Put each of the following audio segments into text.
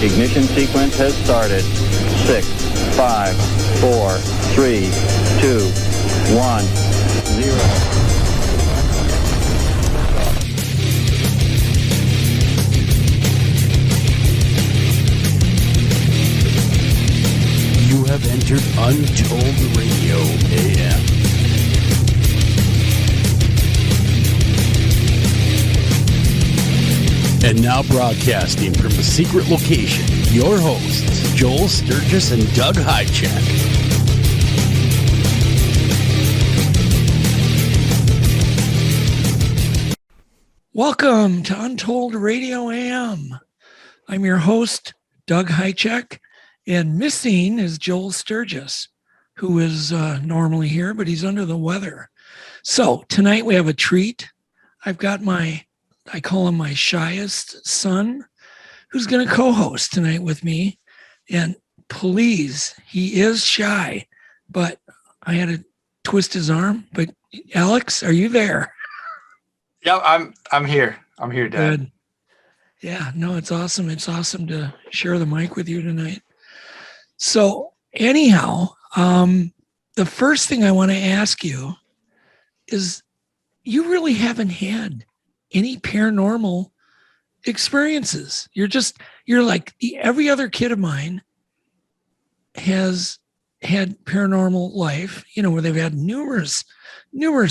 Ignition sequence has started. 6, 5, 4, 3, 2, 1, 0. You have entered Untold Radio AM. And now broadcasting from a secret location, your hosts, Joel Sturgis and Doug Hychak. Welcome to Untold Radio AM. I'm your host, Doug Hychak, and missing is Joel Sturgis, who is normally here, but he's under the weather. So tonight we have a treat. I've got I call him my shyest son, who's going to co-host tonight with me. And please, he is shy, but I had to twist his arm. But Alex, are you there? Yeah, I'm here. I'm here, Dad. Good. Yeah, no, it's awesome. It's awesome to share the mic with you tonight. So anyhow, the first thing I want to ask you is, you really haven't had any paranormal experiences. You're like every other kid of mine has had paranormal life, where they've had numerous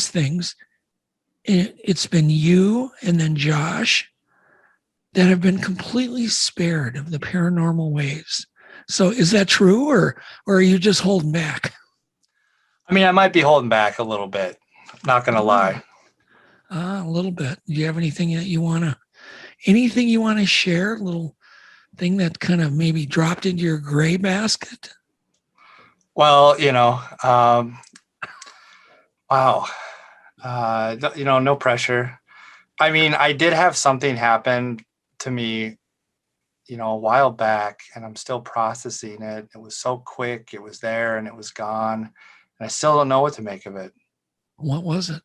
things. And it's been you and then Josh that have been completely spared of the paranormal waves. So is that true, or are you just holding back? I mean, I might be holding back a little bit. Not going to lie. A little bit. Do you have anything that you want to share? A little thing that kind of maybe dropped into your gray basket? Well, wow. No pressure. I mean, I did have something happen to me, a while back, and I'm still processing it. It was so quick. It was there and it was gone. And I still don't know what to make of it. What was it?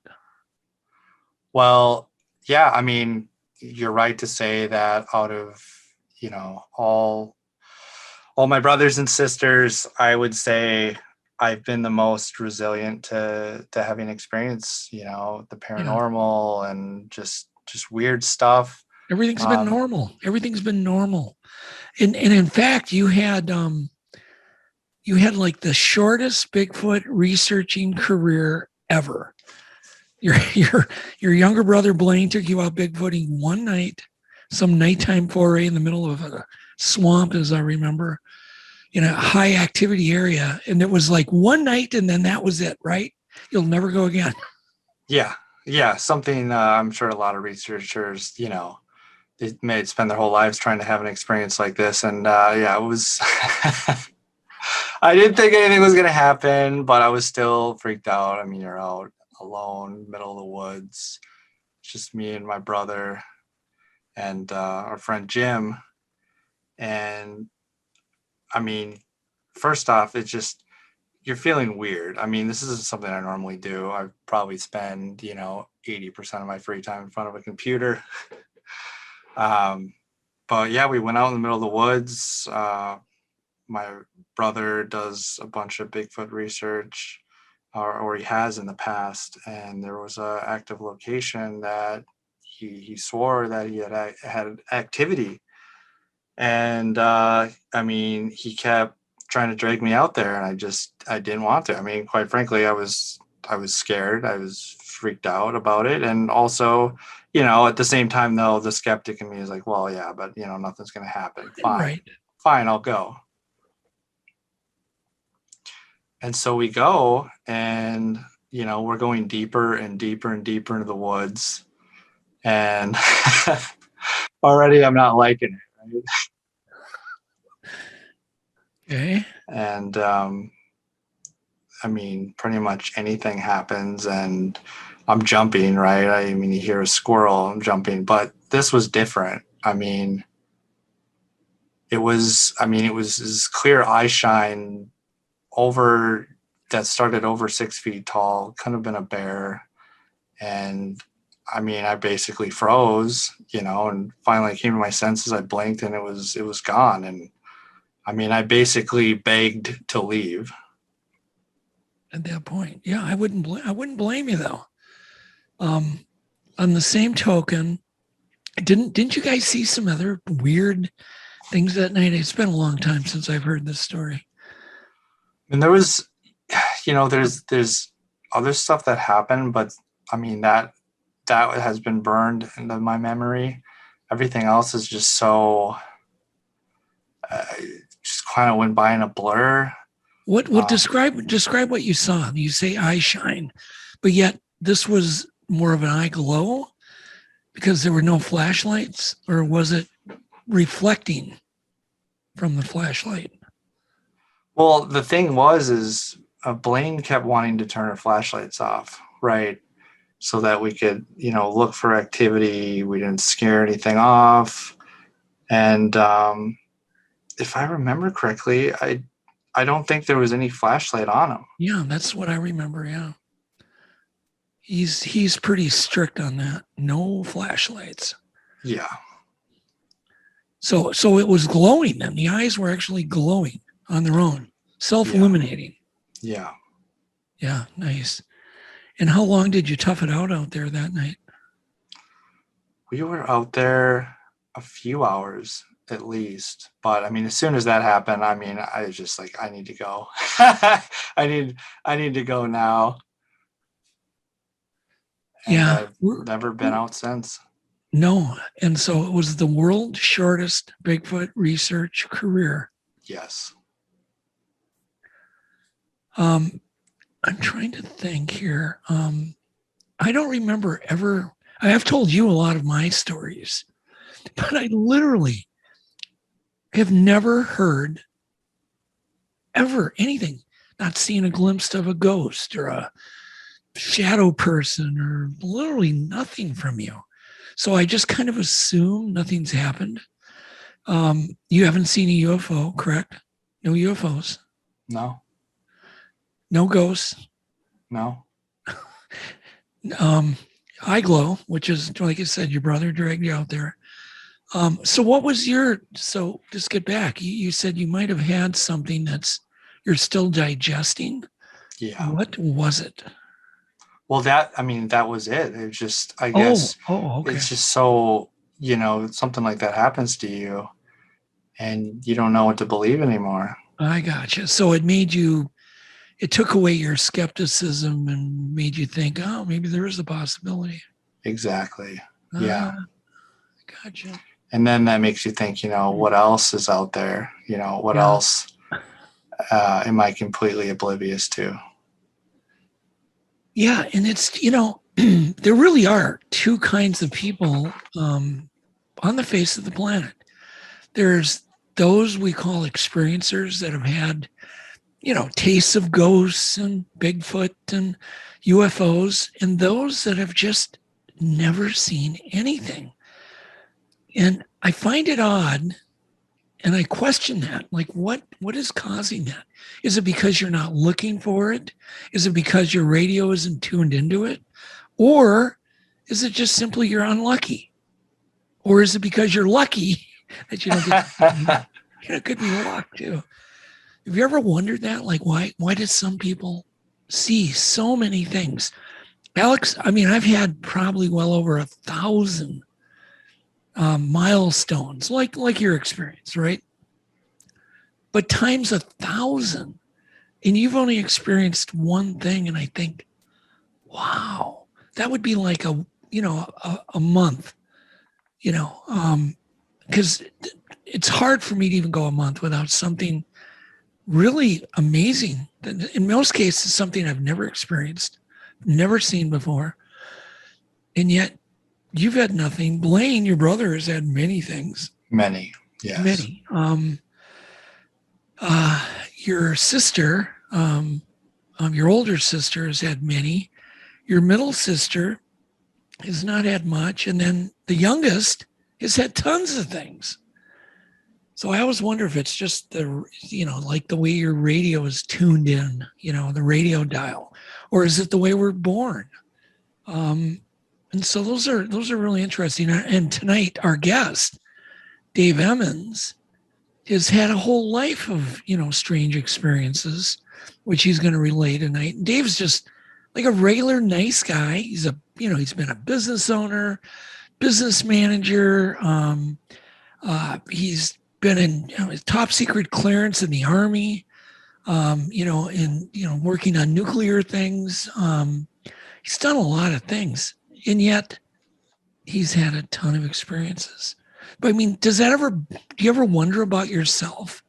Well, yeah, I mean, you're right to say that out of, all my brothers and sisters, I would say I've been the most resilient to having experienced, the paranormal and just weird stuff. Everything's been normal. Everything's been normal. And in fact, you had like the shortest Bigfoot researching career ever. Your younger brother Blaine took you out Bigfooting one night, some nighttime foray in the middle of a swamp, as I remember, in a high activity area. And it was like one night and then that was it, right? You'll never go again. Yeah. Something I'm sure a lot of researchers, they may spend their whole lives trying to have an experience like this. And it was, I didn't think anything was going to happen, but I was still freaked out. I mean, you're out alone, middle of the woods. It's just me and my brother and our friend Jim. And I mean, first off, it's just, you're feeling weird. I mean, this isn't something I normally do. I probably spend, 80% of my free time in front of a computer. But yeah, we went out in the middle of the woods. My brother does a bunch of Bigfoot research, or he has in the past, and there was an active location that he swore that he had activity, and I mean, he kept trying to drag me out there, and I didn't want to. I mean, quite frankly, I was scared. I was freaked out about it, and also, at the same time, though, the skeptic in me is like, well, yeah, but nothing's going to happen. Fine, I'll go. And so we go, and, we're going deeper and deeper and deeper into the woods. And already I'm not liking it. Right? Okay. And, I mean, pretty much anything happens and I'm jumping, right? I mean, you hear a squirrel, I'm jumping, but this was different. I mean, it was this clear eye shine that started over 6 feet tall, could have been a bear. And I mean, I basically froze, and finally came to my senses. I blinked and it was gone. And I mean, I basically begged to leave. At that point. Yeah, I wouldn't blame you though. On the same token, didn't you guys see some other weird things that night? It's been a long time since I've heard this story. And there was, there's other stuff that happened, but I mean, that has been burned into my memory. Everything else is just so, just kind of went by in a blur. What describe what you saw? You say eye shine, but yet this was more of an eye glow because there were no flashlights, or was it reflecting from the flashlight? Well, the thing is Blaine kept wanting to turn her flashlights off, right? So that we could, look for activity. We didn't scare anything off. And if I remember correctly, I don't think there was any flashlight on him. Yeah, that's what I remember. Yeah. He's pretty strict on that. No flashlights. Yeah. So it was glowing then. The eyes were actually glowing on their own, self-illuminating. Yeah. Yeah, nice. And how long did you tough it out there that night? We were out there a few hours at least. But I mean, as soon as that happened, I mean, I was just like, I need to go. I need to go now. And yeah. I've never been out since. No. And so it was the world's shortest Bigfoot research career. Yes. I'm trying to think here. I don't remember ever. I have told you a lot of my stories, but I literally have never heard ever anything, not seen a glimpse of a ghost or a shadow person or literally nothing from you. So I just kind of assume nothing's happened. You haven't seen a UFO, correct? No UFOs. No. No ghosts. No. Eye glow, which is, like I said, your brother dragged you out there. So what was so just get back. You said you might have had something you're still digesting. Yeah. What was it? Well, that was it. It was just, I guess, okay. It's just so, something like that happens to you and you don't know what to believe anymore. I gotcha. So it took away your skepticism and made you think, oh, maybe there is a possibility. Exactly. Yeah. Gotcha. And then that makes you think, what else is out there? What else am I completely oblivious to? Yeah. And it's, there really are two kinds of people on the face of the planet. There's those we call experiencers that have had, tastes of ghosts and Bigfoot and UFOs, and those that have just never seen anything. And I find it odd, and I question that. Like, what is causing that? Is it because you're not looking for it? Is it because your radio isn't tuned into it? Or is it just simply you're unlucky? Or is it because you're lucky that you don't get it could be luck too. Have you ever wondered that? Like, why did some people see so many things? Alex, I've had probably well over 1,000 milestones, like your experience, right? But times 1,000, and you've only experienced one thing, and I think, wow, that would be like a month, because it's hard for me to even go a month without something really amazing. In most cases, something I've never experienced, never seen before. And yet you've had nothing. Blaine, your brother, has had many things. Many, yes. Many. Your sister, your older sister has had many. Your middle sister has not had much. And then the youngest has had tons of things. So I always wonder if it's just like the way your radio is tuned in, the radio dial, or is it the way we're born? And so those are really interesting. And tonight, our guest, Dave Emmons, has had a whole life of, strange experiences, which he's going to relay tonight. And Dave's just like a regular nice guy. He's been a business owner, business manager. He's been in top secret clearance in the Army, working on nuclear things. He's done a lot of things, and yet he's had a ton of experiences. But I mean, do you ever wonder about yourself?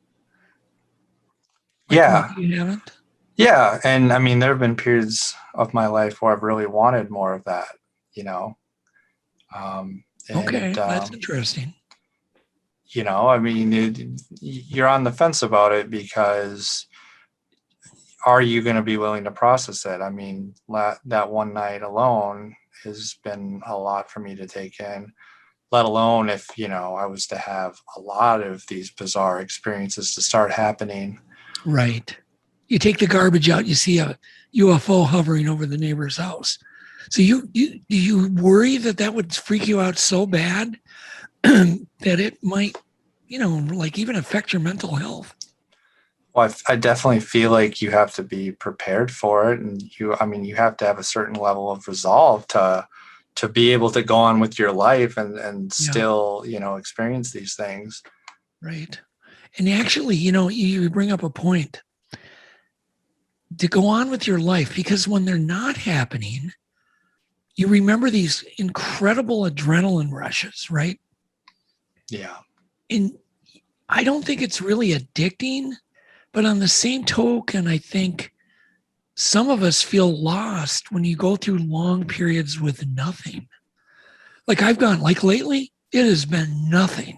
Yeah. You haven't? Yeah. And I mean, there have been periods of my life where I've really wanted more of that, Okay, that's interesting. I mean, you're on the fence about it because are you going to be willing to process it? I mean, that one night alone has been a lot for me to take in, let alone if, I was to have a lot of these bizarre experiences to start happening. Right. You take the garbage out, you see a UFO hovering over the neighbor's house. So do you worry that would freak you out so bad that it might, even affect your mental health? Well, I definitely feel like you have to be prepared for it. And you have to have a certain level of resolve to be able to go on with your life and still, experience these things. Right. And actually, you bring up a point to go on with your life, because when they're not happening, you remember these incredible adrenaline rushes, right? Yeah. And I don't think it's really addicting, but on the same token, I think some of us feel lost when you go through long periods with nothing. Like lately, it has been nothing,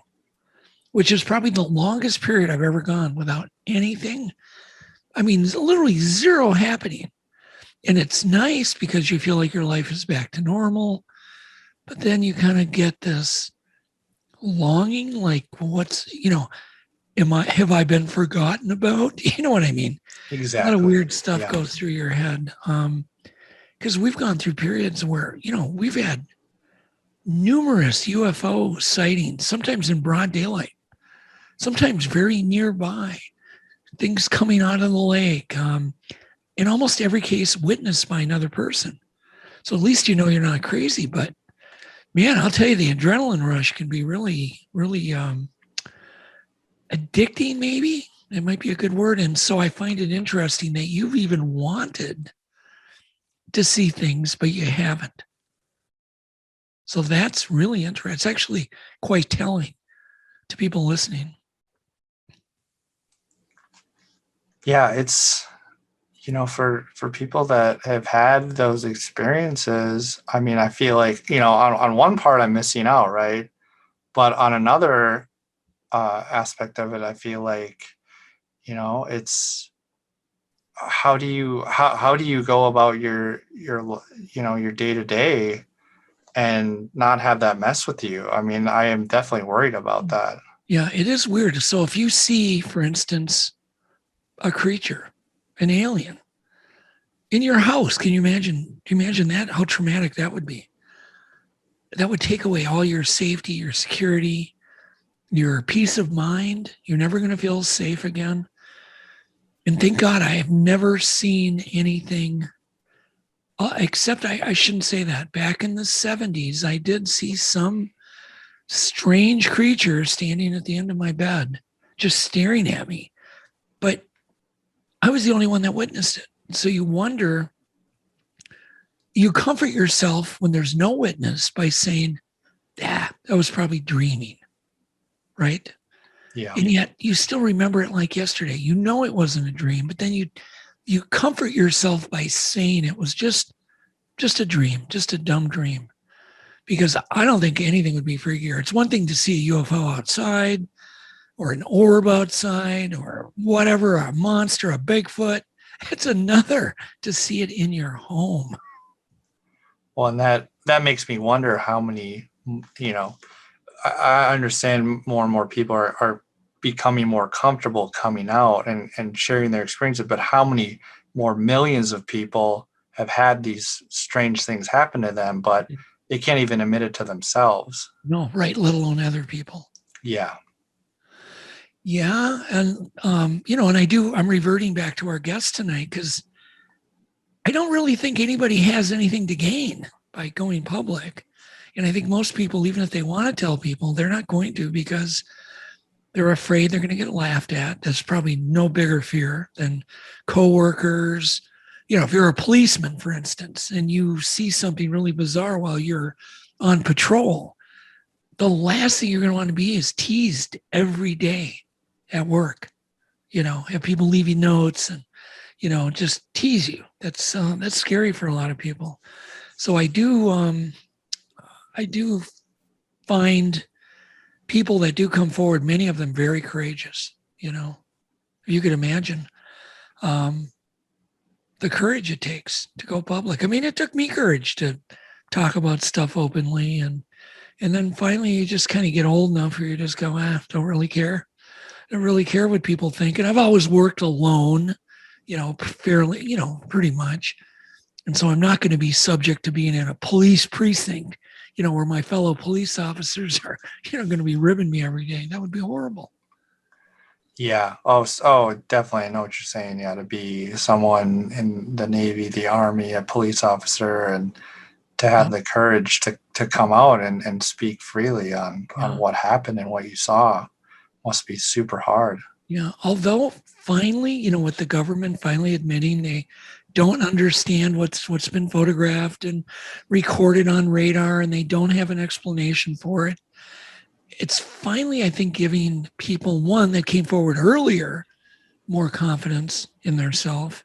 which is probably the longest period I've ever gone without anything. I mean, literally zero happening. And it's nice because you feel like your life is back to normal. But then you kind of get this longing, like, have I been forgotten about? You know what I mean? Exactly. A lot of weird stuff goes through your head. Because we've gone through periods where, we've had numerous UFO sightings, sometimes in broad daylight, sometimes very nearby, things coming out of the lake. In almost every case, witnessed by another person. So at least you're not crazy. But man, I'll tell you, the adrenaline rush can be really, really addicting, maybe. It might be a good word. And so I find it interesting that you've even wanted to see things, but you haven't. So that's really interesting. It's actually quite telling to people listening. Yeah, it's, for people that have had those experiences, I mean, I feel like, on one part I'm missing out, right? But on another aspect of it, I feel like, it's how do you go about your day to day and not have that mess with you? I mean, I am definitely worried about that. Yeah, it is weird. So if you see, for instance, a creature, an alien in your house, can you imagine that? How traumatic that would be? That would take away all your safety, your security, your peace of mind. You're never going to feel safe again. And thank God I have never seen anything, except I shouldn't say that. Back in the 70s, I did see some strange creature standing at the end of my bed, just staring at me. But I was the only one that witnessed it. So you wonder, you comfort yourself when there's no witness by saying, that was probably dreaming, right? Yeah. And yet you still remember it like yesterday. You know it wasn't a dream, but then you comfort yourself by saying it was just a dream, just a dumb dream. Because I don't think anything would be freakier. It's one thing to see a UFO outside or an orb outside or whatever, a monster, a Bigfoot. It's another to see it in your home. Well, and that makes me wonder how many, I understand more and more people are becoming more comfortable coming out and sharing their experiences, but how many more millions of people have had these strange things happen to them, but they can't even admit it to themselves. No, right. Let alone other people. Yeah. Yeah. And, I'm reverting back to our guest tonight because I don't really think anybody has anything to gain by going public. And I think most people, even if they want to tell people, they're not going to because they're afraid they're going to get laughed at. That's probably no bigger fear than coworkers. If you're a policeman, for instance, and you see something really bizarre while you're on patrol, the last thing you're going to want to be is teased every day at work. Have people leaving notes and, just tease you. That's scary for a lot of people. So I do find people that do come forward, many of them very courageous. If you could imagine the courage it takes to go public. I mean, it took me courage to talk about stuff openly, and then finally you just kind of get old enough where you just go, don't really care. Don't really care what people think. And I've always worked alone, fairly, pretty much. And so I'm not going to be subject to being in a police precinct, where my fellow police officers are, going to be ribbing me every day. That would be horrible. Yeah. Definitely. I know what you're saying. Yeah. To be someone in the Navy, the Army, a police officer, and to have the courage to come out and speak freely on what happened and what you saw must be super hard. Yeah. Although finally, with the government finally admitting they don't understand what's been photographed and recorded on radar, and they don't have an explanation for it. It's finally, I think, giving people, one that came forward earlier, more confidence in themselves,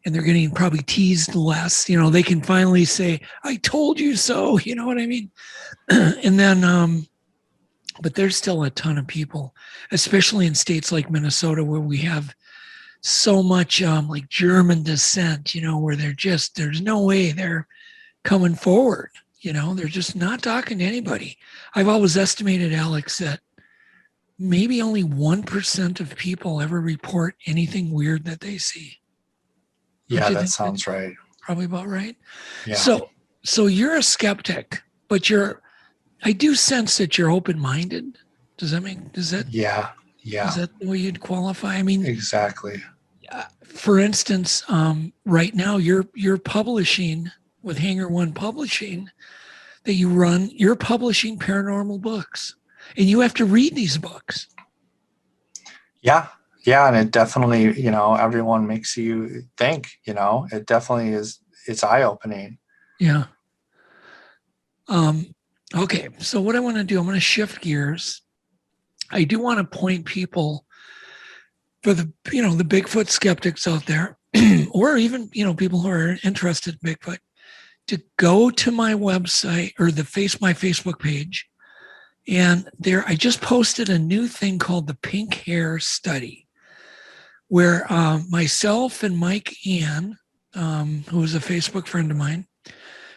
and they're getting probably teased less. They can finally say, "I told you so." You know what I mean? And then, but there's still a ton of people, especially in states like Minnesota, where we have so much like German descent, where there's no way they're coming forward. They're just not talking to anybody. I've always estimated, Alex, that maybe only 1% of people ever report anything weird that they see. Yeah, that sounds right. Probably about right. Yeah. So you're a skeptic, but I do sense that you're open-minded. Does that? Yeah. Is that the way you'd qualify? I mean, exactly. For instance, right now you're publishing with Hangar One Publishing that you run. You're publishing paranormal books, and you have to read these books. Yeah, and it definitely, everyone makes you think. It definitely is. It's eye-opening. Yeah. Okay, so what I want to do, I'm going to shift gears. I do want to point people for the Bigfoot skeptics out there, or even, people who are interested in Bigfoot, to go to my website or my Facebook page. And there, I just posted a new thing called the Pink Hair Study, where myself and Mike Ann, who is a Facebook friend of mine,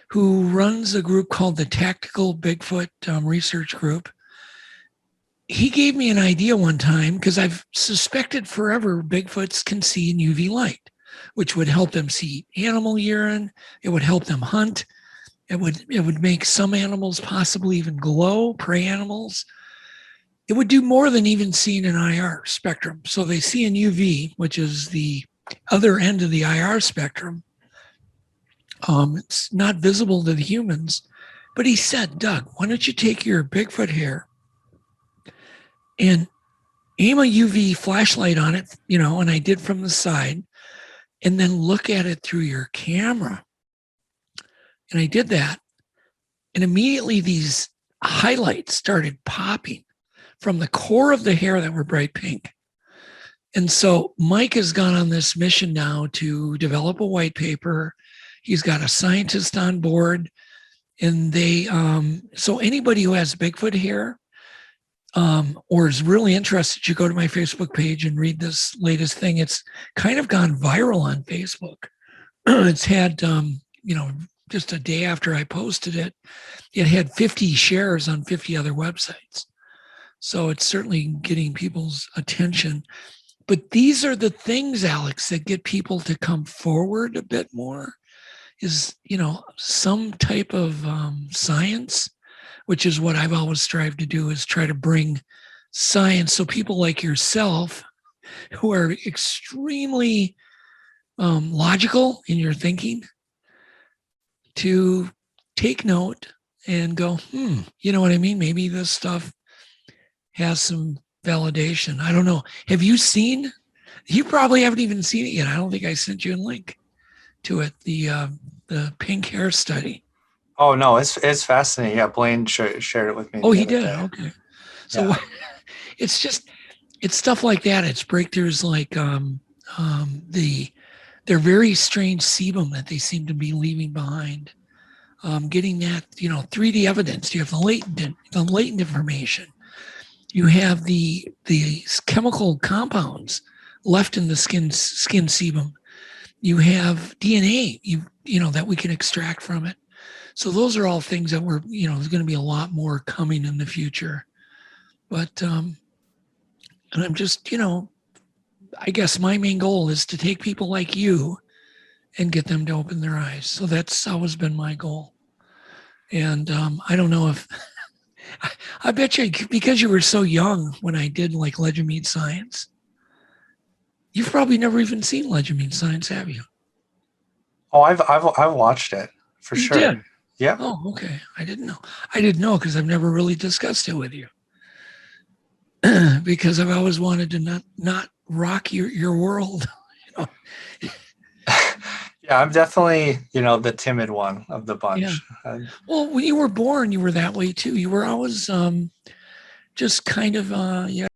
who runs a group called the Tactical Bigfoot Research Group, he gave me an idea one time, because I've suspected forever Bigfoots can see in UV light, which would help them see animal urine. It would help them hunt. It would make some animals possibly even glow, prey animals. It would do more than even seeing an IR spectrum. So they see in UV, which is the other end of the IR spectrum. It's not visible to the humans. But he said, Doug, why don't you take your Bigfoot hair and aim a UV flashlight on it, and I did from the side, and then look at it through your camera. And I did that. And immediately these highlights started popping from the core of the hair that were bright pink. And so Mike has gone on this mission now to develop a white paper. He's got a scientist on board. And so anybody who has Bigfoot hair, or is really interested, you go to my Facebook page and read this latest thing. It's kind of gone viral on Facebook. It's had, just a day after I posted it, it had 50 shares on 50 other websites. So it's certainly getting people's attention. But these are the things, Alex, that get people to come forward a bit more. is, some type of science, which is what I've always strived to do, is try to bring science. So people like yourself who are extremely logical in your thinking to take note and go, you know what I mean? Maybe this stuff has some validation. I don't know. Have you seen? You probably haven't even seen it yet. I don't think I sent you a link to it. The pink hair study. Oh no, it's fascinating. Yeah, Blaine shared it with me Oh, the he other did. day. Okay. So Yeah. it's stuff like that. It's breakthroughs like their very strange sebum that they seem to be leaving behind. Getting that, 3D evidence. You have the latent information. You have the chemical compounds left in the skin sebum. You have DNA, that we can extract from it. So those are all things that there's going to be a lot more coming in the future. But and I'm just, I guess my main goal is to take people like you and get them to open their eyes. So that's always been my goal. And I don't know if I bet you, because you were so young when I did like Legend Meets Science, you've probably never even seen Legend Meets Science, have you? Oh, I've watched it for You sure. did. Yep. Oh, okay. I didn't know. I didn't know because I've never really discussed it with you. Because I've always wanted to not rock your world. You know? Yeah, I'm definitely, the timid one of the Yeah. bunch. Well, when you were born, you were that way too. You were always just kind of yeah,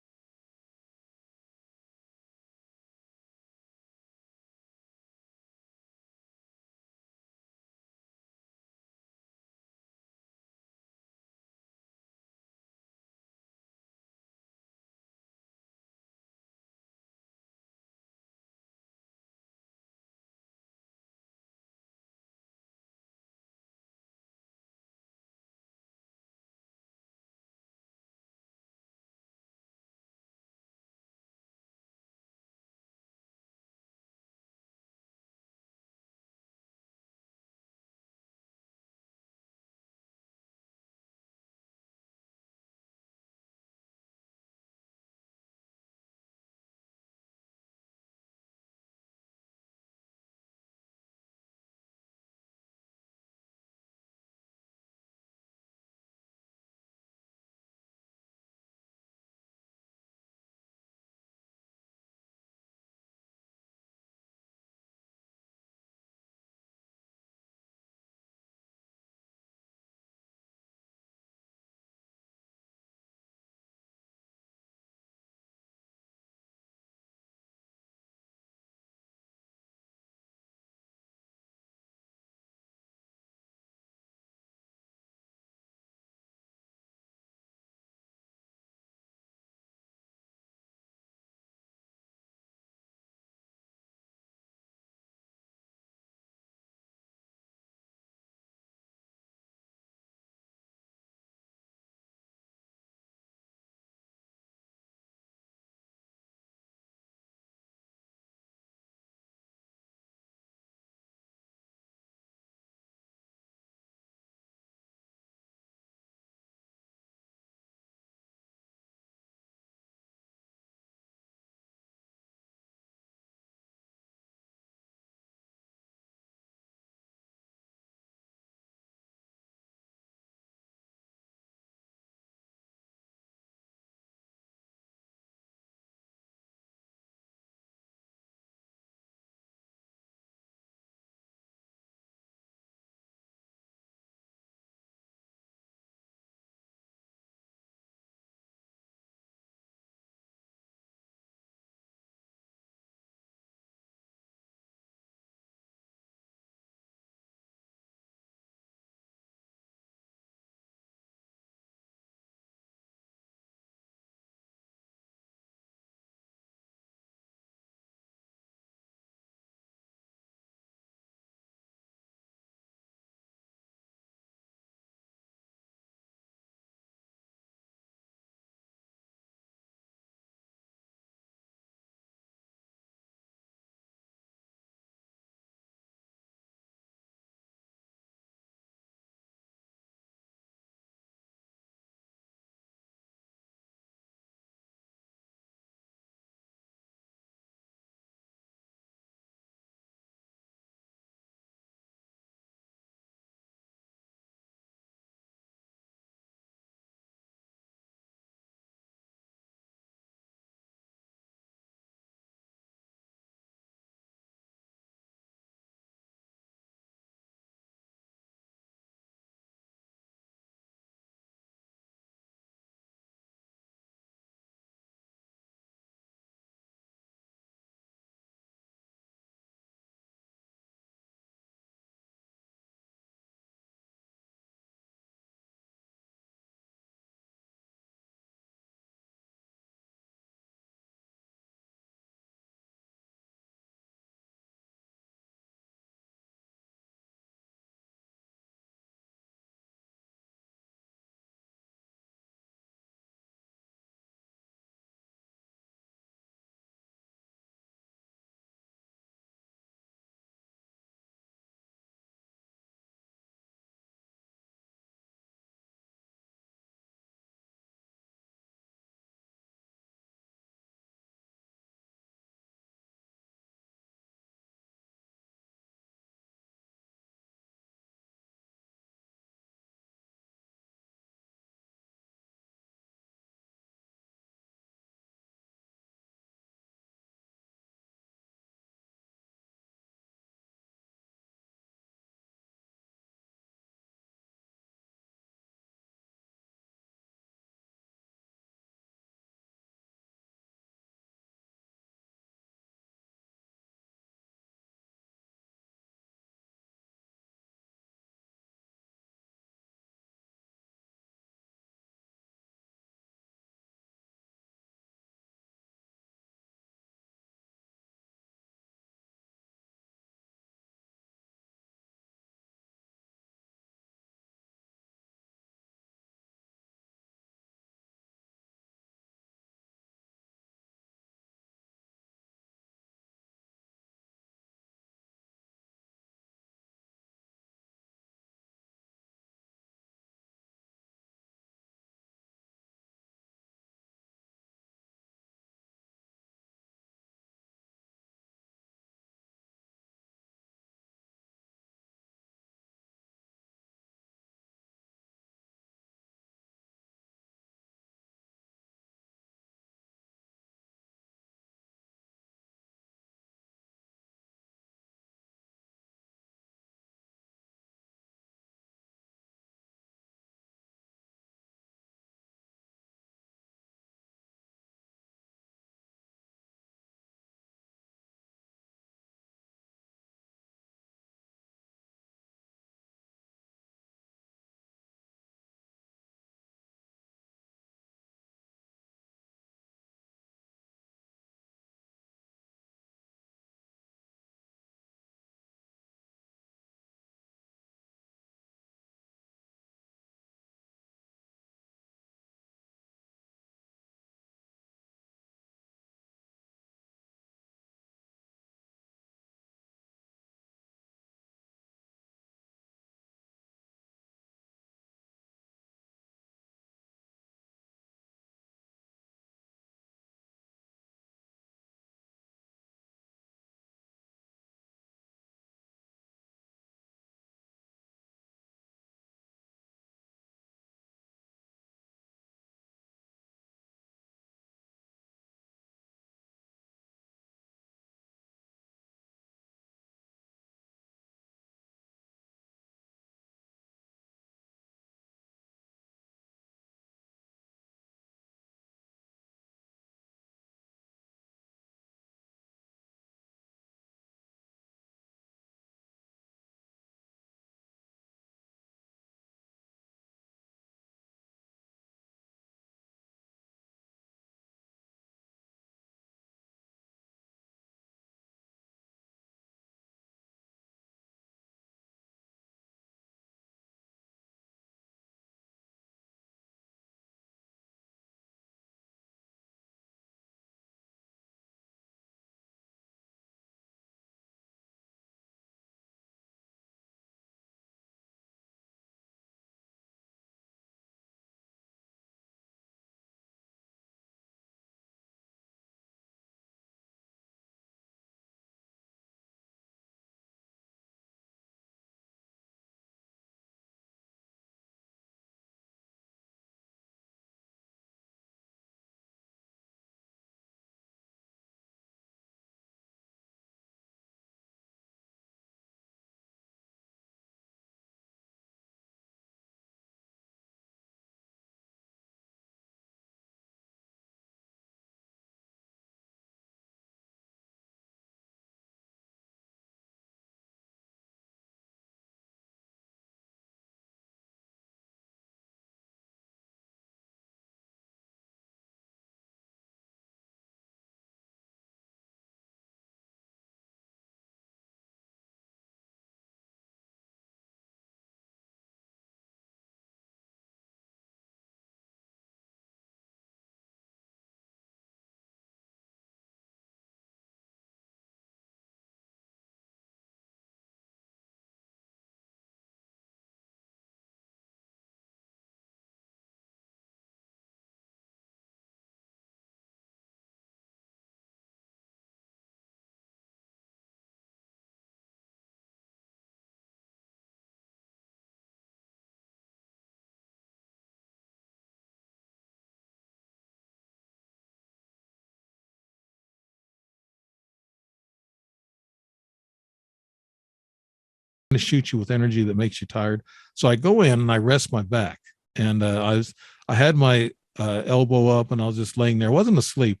to shoot you with energy that makes you tired. So I go in and I rest my back, and I had my elbow up, and I was just laying there. I wasn't asleep.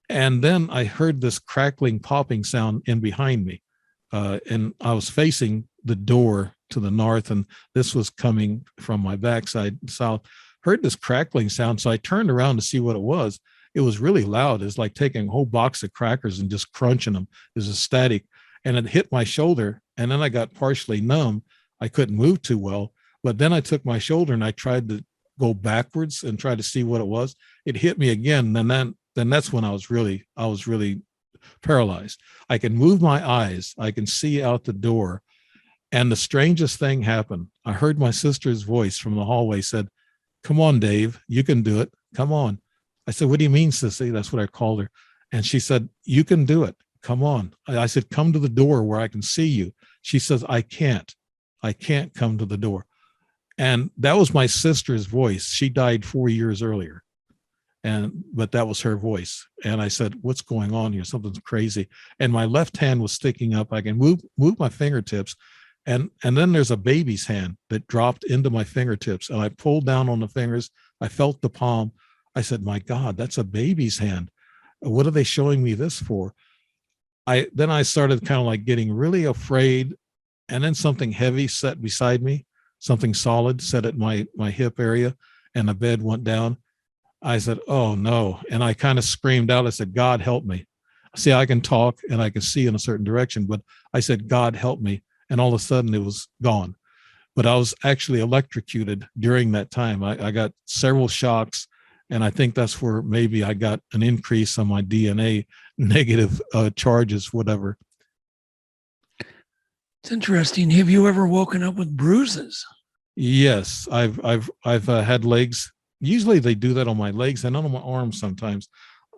And then I heard this crackling, popping sound in behind me. And I was facing the door to the north, and this was coming from my backside south. Heard this crackling sound. So I turned around to see what it was. It was really loud. It's like taking a whole box of crackers and just crunching them. It was a static, and it hit my shoulder. And then I got partially numb. I couldn't move too well. But then I took my shoulder and I tried to go backwards and try to see what it was. It hit me again. And then that's when I was really paralyzed. I can move my eyes. I can see out the door. And the strangest thing happened. I heard my sister's voice from the hallway said, "Come on, Dave, you can do it. Come on." I said, "What do you mean, sissy?" That's what I called her. And she said, "You can do it. Come on." I said, "Come to the door where I can see you." She says, I can't come to the door." And that was my sister's voice. She died 4 years earlier. But that was her voice. And I said, "What's going on here? Something's crazy." And my left hand was sticking up. I can move my fingertips. And then there's a baby's hand that dropped into my fingertips. And I pulled down on the fingers. I felt the palm. I said, "My God, that's a baby's hand. What are they showing me this for?" Then I started kind of like getting really afraid. And then something heavy sat beside me, something solid sat at my hip area, and the bed went down. I said, "Oh no." And I kind of screamed out. I said, "God help me." See, I can talk and I can see in a certain direction, but I said, "God help me." And all of a sudden it was gone. But I was actually electrocuted during that time. I got several shocks, and I think that's where maybe I got an increase on my DNA, negative charges, whatever. It's interesting. Have you ever woken up with bruises? Yes, I've had legs. Usually they do that on my legs and on my arms. Sometimes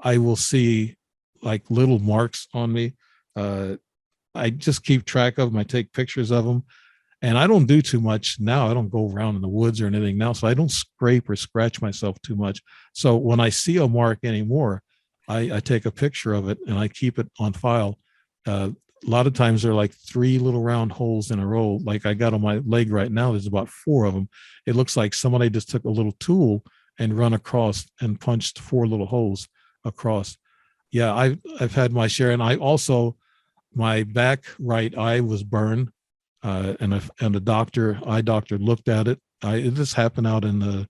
I will see like little marks on me. I just keep track of them. I take pictures of them, and I don't do too much now. I don't go around in the woods or anything now, so I don't scrape or scratch myself too much. So when I see a mark anymore, I take a picture of it and I keep it on file. A lot of times they're like 3 little round holes in a row. Like I got on my leg right now, there's about 4 of them. It looks like somebody just took a little tool and run across and punched 4 little holes across. Yeah, I've had my share. And I also, my back right eye was burned, and the eye doctor looked at it. This happened out in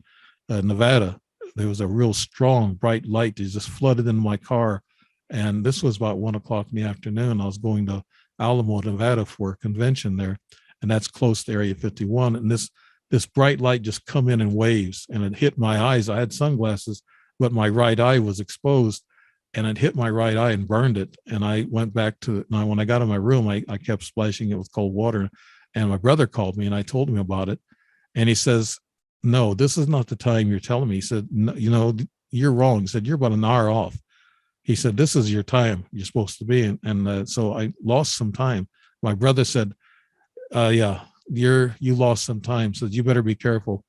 Nevada. There was a real strong, bright light that just flooded into my car. And this was about 1:00 in the afternoon. I was going to Alamo, Nevada for a convention there. And that's close to Area 51. And this bright light just come in waves, and it hit my eyes. I had sunglasses, but my right eye was exposed, and it hit my right eye and burned it. And I went back to, now when I got in my room, I kept splashing it with cold water. And my brother called me and I told him about it. And he says, "No, this is not the time you're telling me." He said, "No, you're wrong." He said, "You're about an hour off." He said, "This is your time you're supposed to be." And so I lost some time. My brother said, "Yeah, you lost some time. So you better be careful."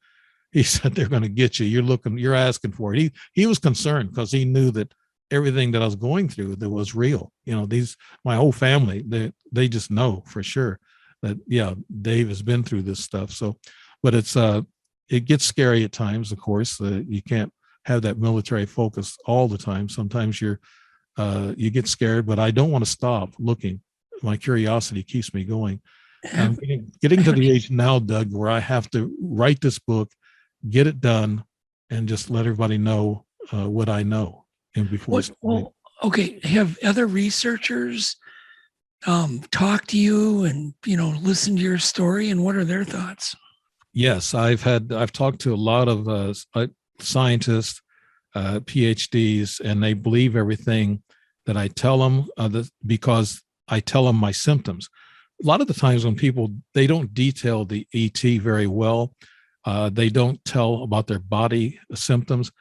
He said, "They're going to get you. You're asking for it." He was concerned because he knew that everything that I was going through that was real. My whole family, they just know for sure that, yeah, Dave has been through this stuff. So, but it gets scary at times. Of course, you can't have that military focus all the time. Sometimes you get scared, but I don't want to stop looking. My curiosity keeps me going. I'm getting to the age now, Doug, where I have to write this book, get it done, and just let everybody know what I know. And before, okay. Have other researchers talked to you and listened to your story, and what are their thoughts? Yes, I've talked to a lot of scientists, PhDs, and they believe everything that I tell them because I tell them my symptoms. A lot of the times when people, they don't detail the ET very well, they don't tell about their body symptoms.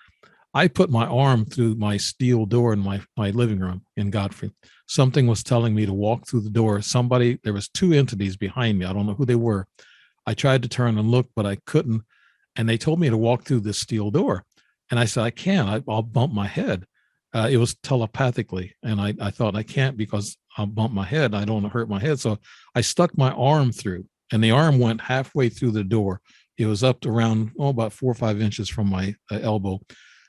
I put my arm through my steel door in my living room in Godfrey. Something was telling me to walk through the door. There was 2 entities behind me. I don't know who they were. I tried to turn and look, but I couldn't. And they told me to walk through this steel door. And I said, "I can't. I'll bump my head." It was telepathically, and I thought I can't because I'll bump my head. I don't want to hurt my head, so I stuck my arm through, and the arm went halfway through the door. It was up to around about 4 or 5 inches from my elbow,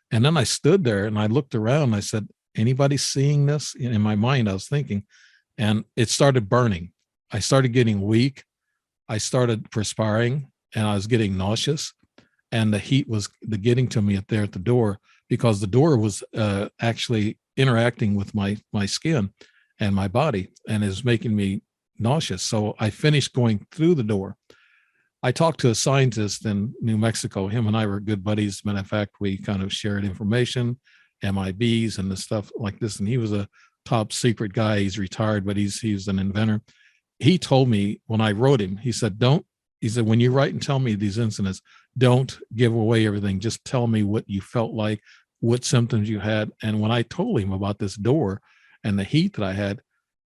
and then I stood there and I looked around. And I said, "Anybody seeing this?" In my mind, I was thinking, and it started burning. I started getting weak. I started perspiring, and I was getting nauseous, and the heat was getting to me there at the door, because the door was actually interacting with my skin and my body, and is making me nauseous. So I finished going through the door. I talked to a scientist in New Mexico. Him and I were good buddies. As a matter of fact, we kind of shared information, MIBs and the stuff like this. And he was a top secret guy. He's retired, but he's an inventor. He told me when I wrote him, he said, when you write and tell me these incidents, don't give away everything. Just tell me what you felt like, what symptoms you had. And when I told him about this door and the heat that I had,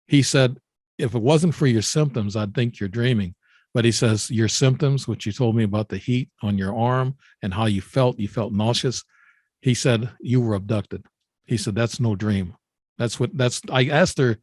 he said, if it wasn't for your symptoms, I'd think you're dreaming. But he says, your symptoms, which you told me about the heat on your arm and how you felt nauseous. He said, you were abducted. He said, that's no dream. I asked her,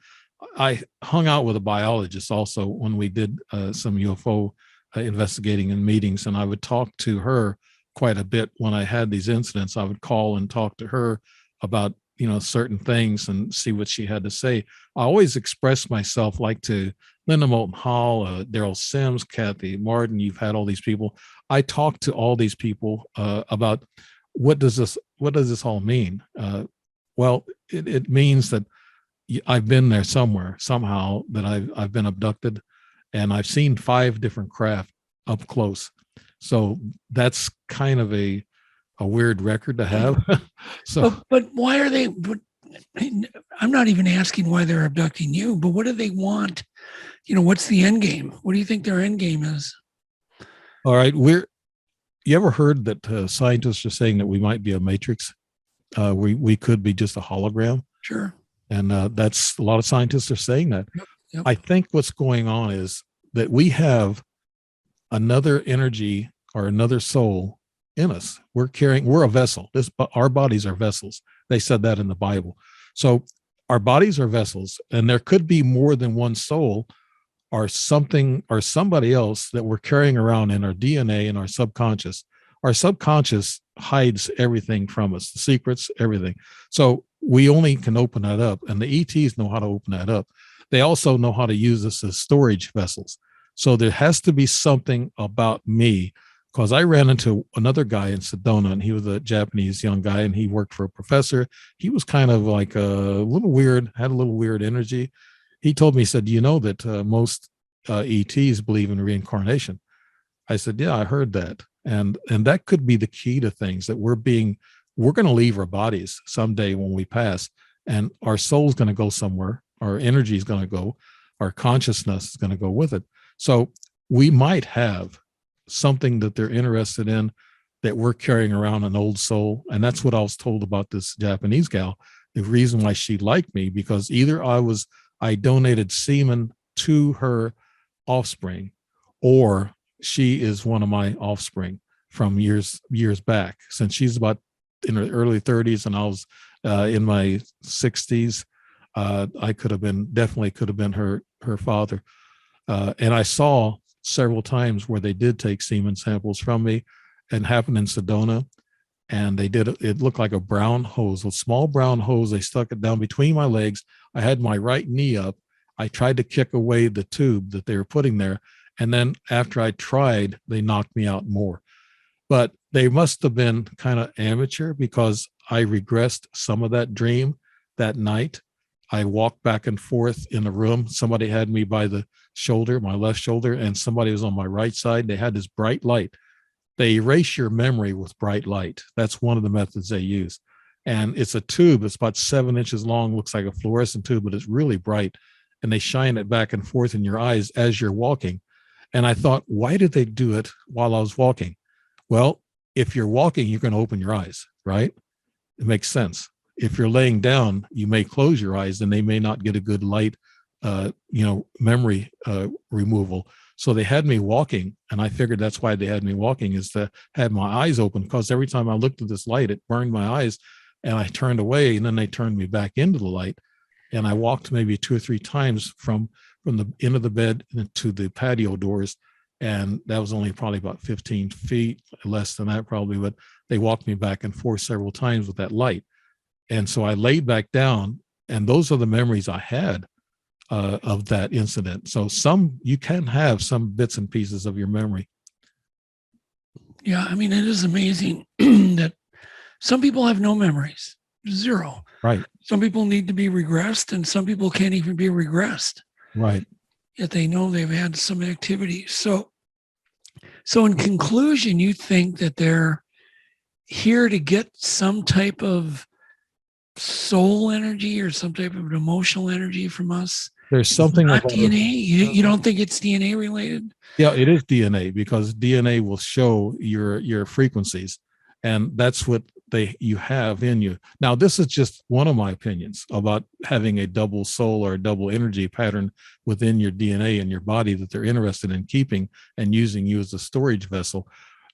I hung out with a biologist also when we did some UFO investigating in meetings, and I would talk to her quite a bit when I had these incidents. I would call and talk to her about, certain things and see what she had to say. I always express myself like to Linda Moulton Hall, Daryl Sims, Kathy Martin. You've had all these people. I talk to all these people about what does this all mean? Well, it means that I've been there somewhere, somehow, that I've been abducted, and I've seen 5 different craft up close. So that's kind of a weird record to have. but why are they? I'm not even asking why they're abducting you, but what do they want? What's the end game? What do you think their end game is? All right, you ever heard that scientists are saying that we might be a matrix? We could be just a hologram. Sure. And that's a lot of scientists are saying that. Yep. I think what's going on is that we have another energy or another soul in us. We're a vessel. Our bodies are vessels. They said that in the Bible. So our bodies are vessels, and there could be more than one soul or something or somebody else that we're carrying around in our DNA and our subconscious. Our subconscious hides everything from us, the secrets, everything. So we only can open that up, and the ETs know how to open that up. They also know how to use us as storage vessels. So there has to be something about me, because I ran into another guy in Sedona, and he was a Japanese young guy, and he worked for a professor. He was kind of like a little weird, had a little weird energy. He told me, he said, you know that most ETs believe in reincarnation. I said, yeah, I heard that. And that could be the key to things, that we're going to leave our bodies someday when we pass, and our soul's going to go somewhere. Our energy is going to go, our consciousness is going to go with it. So we might have something that they're interested in, that we're carrying around, an old soul. And that's what I was told about this Japanese gal. The reason why she liked me, because either I donated semen to her offspring, or she is one of my offspring from years back, since she's about in her early 30s and I was in my 60s. I could have been her father. And I saw several times where they did take semen samples from me, and happened in Sedona. And it looked like a brown hose, a small brown hose. They stuck it down between my legs. I had my right knee up. I tried to kick away the tube that they were putting there. And then after I tried, they knocked me out more. But they must have been kind of amateur, because I regressed some of that dream that night. I walked back and forth in the room. Somebody had me by the shoulder, my left shoulder, and somebody was on my right side. They had this bright light. They erase your memory with bright light. That's one of the methods they use. And it's a tube. It's about 7 inches long, looks like a fluorescent tube, but it's really bright. And they shine it back and forth in your eyes as you're walking. And I thought, why did they do it while I was walking? Well, if you're walking, you're going to open your eyes, right? It makes sense. If you're laying down, you may close your eyes and they may not get a good light, memory removal. So they had me walking, and I figured that's why they had me walking, is to have my eyes open, because every time I looked at this light, it burned my eyes. and I turned away, and then they turned me back into the light, and I walked maybe 2 or 3 times from the end of the bed to the patio doors, and that was only probably about 15 feet, less than that probably, but they walked me back and forth several times with that light. And so I laid back down, and those are the memories I had of that incident. So you can have some bits and pieces of your memory. Yeah, I mean, it is amazing that some people have no memories, zero. Right. Some people need to be regressed, and some people can't even be regressed. Right. Yet they know they've had some activity. So in conclusion, you think that they're here to get some type of soul energy or some type of emotional energy from us? There's something not about DNA. You don't think it's DNA related? Yeah, it is DNA, because DNA will show your frequencies, and that's what you have in you. Now, this is just one of my opinions about having a double soul or a double energy pattern within your DNA and your body that they're interested in keeping and using you as a storage vessel.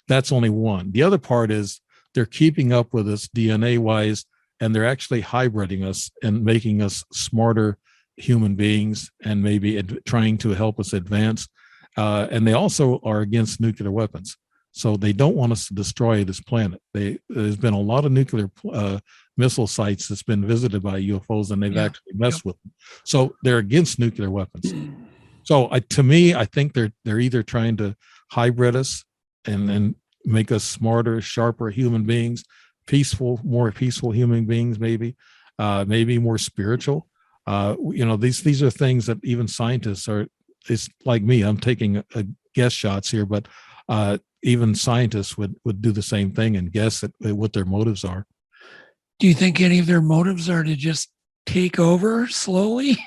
That's only one. The other part is they're keeping up with us DNA wise, and they're actually hybriding us and making us smarter human beings, and maybe trying to help us advance. And they also are against nuclear weapons. So they don't want us to destroy this planet. There's been a lot of nuclear missile sites that's been visited by UFOs, and they've actually messed with them. So they're against nuclear weapons. So to me, I think they're either trying to hybrid us and make us smarter, sharper human beings, more peaceful human beings, maybe more spiritual. These are things that even scientists are. It's like me. I'm taking a guess shots here, but even scientists would do the same thing and guess at what their motives are. Do you think any of their motives are to just take over slowly?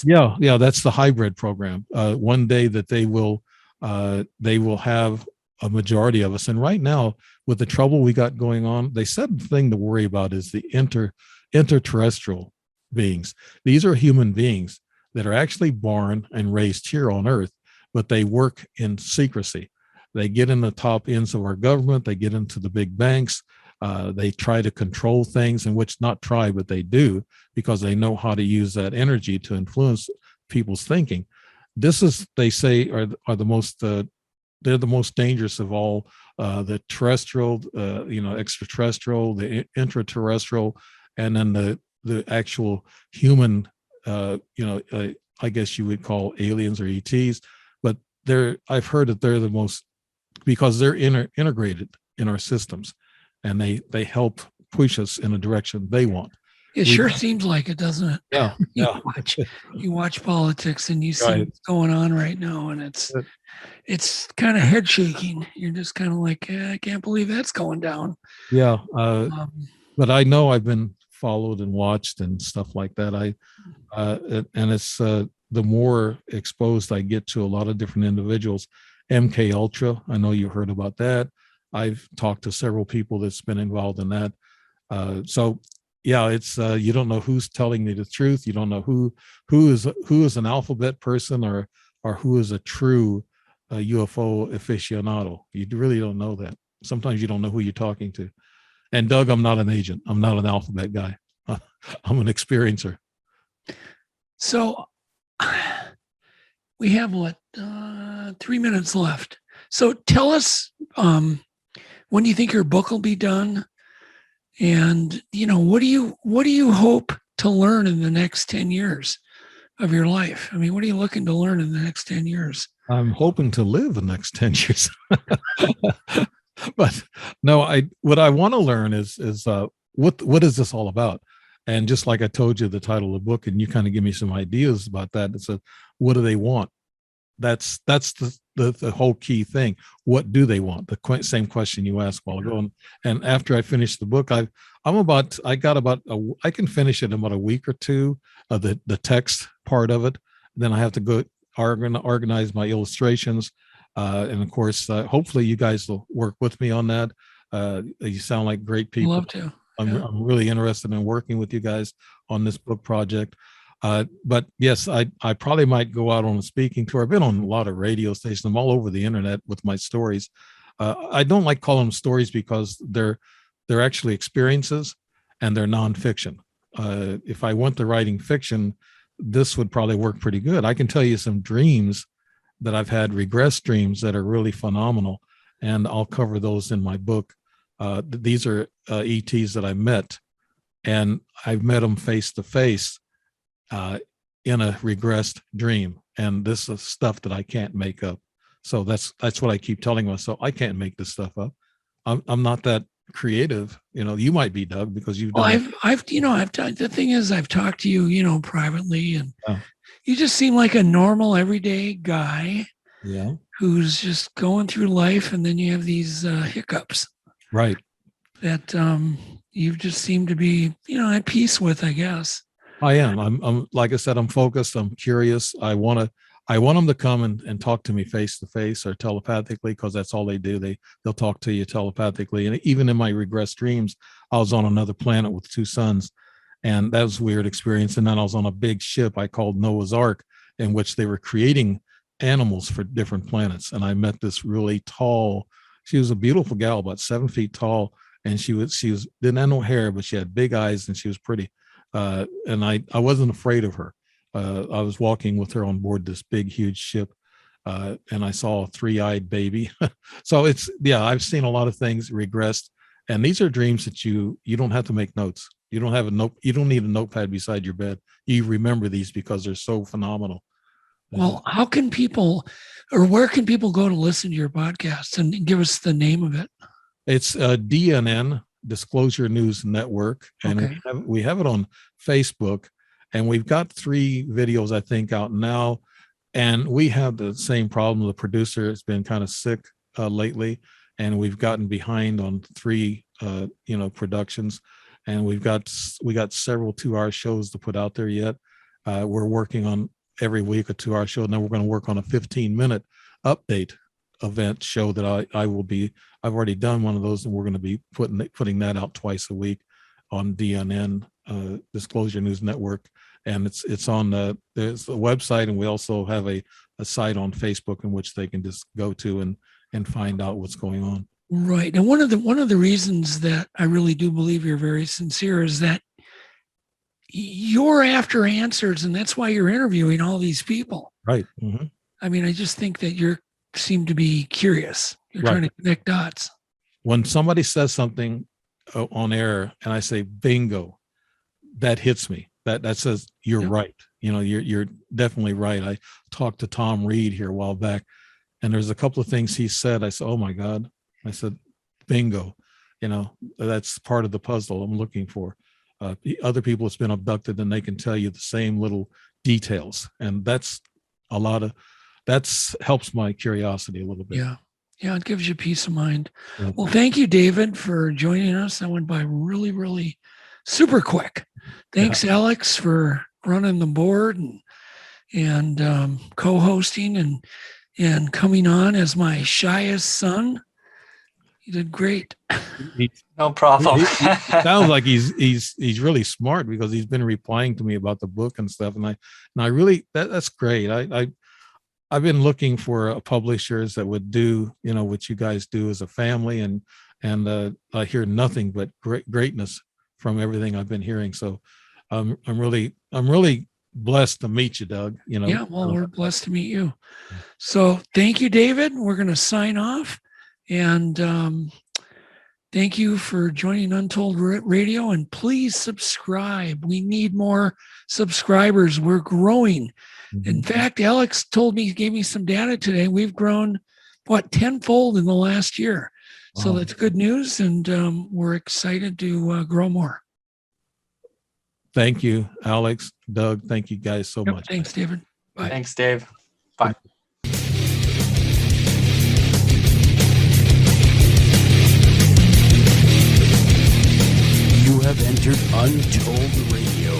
Yeah, that's the hybrid program. One day that they will have a majority of us. And right now, with the trouble we got going on, they said the thing to worry about is the interterrestrial beings. These are human beings that are actually born and raised here on Earth, but they work in secrecy. They get in the top ends of our government. They get into the big banks. They try to control things, in which not try, but they do, because they know how to use that energy to influence people's thinking. This is, they say, are the most, they're the most dangerous of all, the terrestrial, extraterrestrial, the intraterrestrial, and then the actual human, I guess you would call aliens or ETs, but I've heard that they're the most, because they're integrated in our systems, and they help push us in a direction they want. It sure seems like it, doesn't it? Yeah. You watch politics and you see Right. what's going on right now, and it's kind of head shaking. You're just kind of like, I can't believe that's going down. Yeah. But I know I've been followed and watched and stuff like that. And it's the more exposed I get to a lot of different individuals. MK Ultra, I know you heard about that. I've talked to several people that's been involved in that. So yeah, it's you don't know who's telling you the truth. You don't know who is an alphabet person or who is a true UFO aficionado. You really don't know that. Sometimes you don't know who you're talking to. And Doug, I'm not an agent. I'm not an alphabet guy. I'm an experiencer. So we have 3 minutes left. So tell us, when do you think your book will be done? And, what do you hope to learn in the next 10 years of your life? I mean, what are you looking to learn in the next 10 years? I'm hoping to live the next 10 years. But no, what I want to learn is what is this all about? And just like I told you, the title of the book, and you kind of give me some ideas about that. It's what do they want? That's the whole key thing. What do they want? The same question you asked a while ago. And after I finished the book, I can finish it in about a week or two of the text part of it. Then I have to go organize my illustrations. And of course, hopefully you guys will work with me on that. You sound like great people. Love to. I'm really interested in working with you guys on this book project. But yes, I probably might go out on a speaking tour. I've been on a lot of radio stations. I'm all over the internet with my stories. I don't like calling them stories because they're actually experiences. and they're nonfiction. If I went to writing fiction, this would probably work pretty good. I can tell you some dreams that I've had, regress dreams that are really phenomenal, and I'll cover those in my book. These are ETs that I met, and I've met them face to face in a regressed dream, and this is stuff that I can't make up. So that's what I keep telling myself. I can't make this stuff up. I'm not that creative. You might be, Doug, because you've done. I've the thing is, I've talked to you, privately, and you just seem like a normal, everyday guy. Yeah. Who's just going through life, and then you have these hiccups. Right. That you just seem to be, at peace with, I guess. I am. I'm like I said, I'm focused. I'm curious. I want them to come and talk to me face to face or telepathically, because that's all they do. They'll talk to you telepathically. And even in my regress dreams, I was on another planet with two suns, and that was a weird experience. And then I was on a big ship I called Noah's Ark, in which they were creating animals for different planets. And I met this really tall, she was a beautiful gal, about 7 feet tall. And she didn't have no hair, but she had big eyes, and she was pretty. And I wasn't afraid of her. I was walking with her on board this big, huge ship, and I saw a 3-eyed baby. So I've seen a lot of things regressed, and these are dreams that you don't have to make notes. You don't have a note. You don't need a notepad beside your bed. You remember these because they're so phenomenal. Well, how can people, or where can people go to listen to your podcast, and give us the name of it? It's DNN, Disclosure News Network, and Okay. we have it on Facebook, and we've got 3 videos, I think, out now. And we have the same problem. The producer has been kind of sick lately, and we've gotten behind on 3 productions, and we got several 2-hour shows to put out there yet. We're working on every week a 2-hour show, and then we're going to work on a 15-minute update event show that I've already done one of those, and we're going to be putting that out twice a week on DNN, Disclosure News Network. And it's on there's a website, and we also have a site on Facebook in which they can just go to and find out what's going on. Right. And one of the reasons that I really do believe you're very sincere is that you're after answers, and that's why you're interviewing all these people. Right. Mm-hmm. I mean, I just think that you seem to be curious. You're trying to connect dots. When somebody says something on air and I say bingo, that hits me. That says you're right. You're definitely right. I talked to Tom Reed here a while back, and there's a couple of things he said. I said, oh my God. I said, bingo. That's part of the puzzle I'm looking for. Other people that's been abducted, and they can tell you the same little details, and that's helps my curiosity a little bit. Yeah, it gives you peace of mind. Yeah. Well, thank you, David, for joining us. That went by really, really super quick. Thanks, Alex, for running the board and co-hosting and coming on as my shyest son. You did great. No problem. He sounds like he's really smart, because he's been replying to me about the book and stuff. And I really, that's great. I've been looking for publishers that would do, what you guys do as a family, and I hear nothing but greatness from everything I've been hearing. So I'm really blessed to meet you, Doug. Yeah, well, we're blessed to meet you. So thank you, David. We're going to sign off, and thank you for joining Untold Radio, and please subscribe. We need more subscribers. We're growing. Mm-hmm. In fact, Alex gave me some data today. We've grown, tenfold in the last year. Wow. So that's good news, and we're excited to grow more. Thank you, Alex, Doug. Thank you guys so much. Thanks, David. Bye. Thanks, Dave. Bye. You have entered Untold Radio,